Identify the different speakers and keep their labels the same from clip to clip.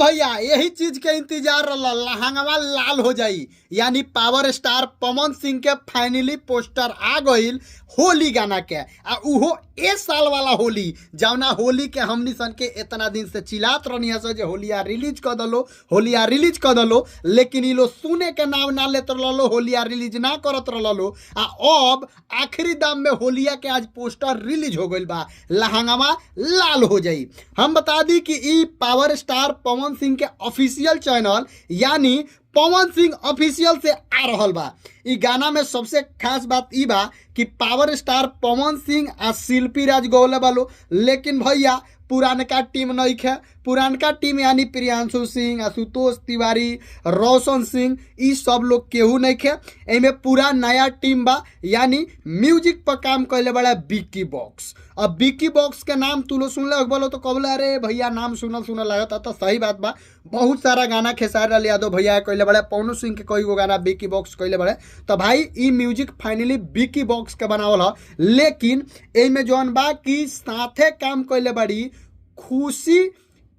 Speaker 1: भैया यही चीज के इंतजार रहा, लहंगवा लाल हो जाई, यानी पावर स्टार पवन सिंह के फाइनली पोस्टर आ गईल होली गाना के, आ उहो ए साल वाला होली, जौना होली के हमनी सन के इतना दिन से चिल्लात रहनी है जे होलिया रिलीज कर दलो, होलिया रिलीज कर दलो, लेकिन ये लोग सुने के नाम ना लेते रहो, होलिया रिलीज ना करत रहो। आ अब आखिरी दाम में होलिया के आज पोस्टर रिलीज हो गईल बा, लहंगवा लाल हो जाई। हम बता दी कि ई पावर स्टार पवन सिंह के ऑफिशियल चैनल यानी पवन सिंह ऑफिशियल से आ रहल बा। ई गाना में सबसे खास बात ई बा कि पावर स्टार पवन सिंह आ शिल्पी राज गौले बालो, लेकिन भैया पुरानका टीम नहीं है, पुरानका टीम यानी प्रियांशु सिंह, आशुतोष तिवारी, रोशन सिंह, ई सब लोग केहू नहीं है। एमे पूरा नया टीम बा, यानी म्यूजिक पर काम कैले बड़ा बिक्की बॉक्स। अब बिक्की बॉक्स के नाम तू लोग सुनले बोलो तो कबले अरे भैया नाम सुनल लागत, तो सही बात बा। बहुत सारा गाना खेसारी लाल यादव भैया कैले बड़े, पवनू सिंह के कई गो गाना बिक्की बॉक्स कैले बड़े, तो भाई ई म्यूजिक फाइनली बिक्की बॉक्स के बनावल ह। लेकिन एमे जौन बा कि साथे काम कैले बड़ी खुशी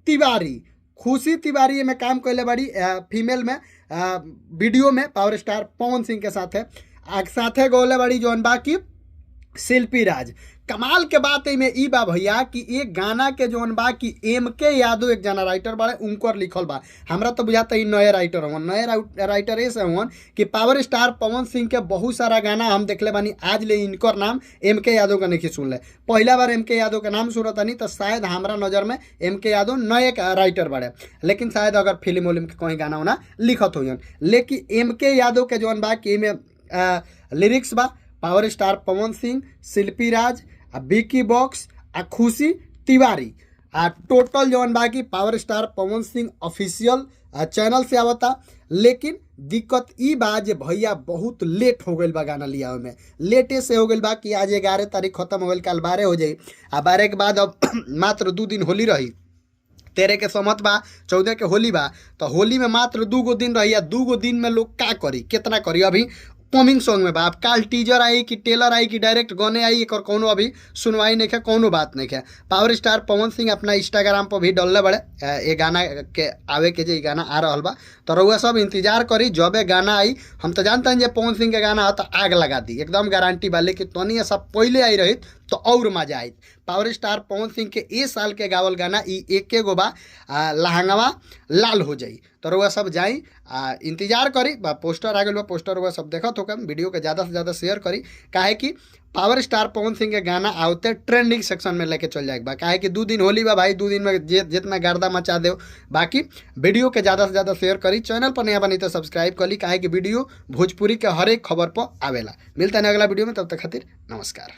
Speaker 1: तिवारी, खुशी तिवारी में काम कैले बड़ी फीमेल में वीडियो में पावर स्टार पवन सिंह के साथे गौले बड़ी जौन बा की शिल्पी राज। कमाल के बात में ई बा भैया कि एक गाना के जौन बा कि MK यादव एक जना राइटर बड़े, उनकर लिखल बा। हमरा तो बुझाता ई नए राइटर हवन, नए राइटर ऐसे हवन कि पावर स्टार पवन सिंह के बहुत सारा गाना हम देखले बानी, आज ले इनकर नाम MK यादव का नहीं सुनले, पहला बार MK यादव के नाम सुनत नहीं, तो शायद हमारा नज़र में MK यादव नए राइटर बड़े, लेकिन शायद अगर फिल्म उलिम के कोई गाना उना लिखत हो। लेकिन MK यादव के जौन बा कि लिरिक्स बा पावर स्टार पवन सिंह, शिल्पी राज, बिक्की बॉक्स आ खुशी तिवारी, आ टोटल जौन बा कि power star Pawan Singh official channel से आवता। लेकिन दिक्कत ई बा जे भैया बहुत लेट हो गईल बा गाना लिया में, लेटे से हो गईल बा कि आज 11 तारीख खत्म हो गईल, कल 12 हो जाई, आ 12 के बाद अब मात्र 2 दिन होली रही। 13 के समत बा, 14 के होली बा, तो होली में मात्र 2 गो दिन रही। 2 गो दिन में लोग का करी, कितना करी। अभी कमिंग सॉन्ग में बा, अब काल टीजर आई कि टेलर आई कि डायरेक्ट गाने आई, एक और कोनो अभी सुनवाई नहीं है, कोनो बात नहीं है। पावर स्टार पवन सिंह अपना इंस्टाग्राम पर भी डलले बड़े ये गाना के आवे के जे गाना आ रहा बा, तो रउआ सब इंतजार करी जब गाना आई। हम तो जानते हैं जे पवन सिंह के गाना हो तो आग लगा दी, एकदम गारंटी बा, लेकिन तनी सब पहले आई रही तो और मजा आई। पावर स्टार पवन सिंह के ए साल के गावल गाना ई एके गो बा, लहंगवा लाल हो जाई। तो रउआ सब जाई इंतजार करी, पोस्टर आ गए बा, पोस्टर रउआ सब देखत होकर, वीडियो के ज़्यादा से ज़्यादा शेयर करी, काहे कि पावर स्टार पवन सिंह के गाना आवते ट्रेंडिंग सेक्शन में लेके चल जाएगा। काहे कि 2 दिन होली बा भाई, 2 दिन में जितना गर्दा मचा दे। बाकी वीडियो के ज़्यादा से ज़्यादा शेयर करी, चैनल पर नया बनी तो सब्सक्राइब करी, काहे कि वीडियो भोजपुरी के हर एक खबर पर आवेला। मिलता है अगला वीडियो में, तब तक खातिर नमस्कार।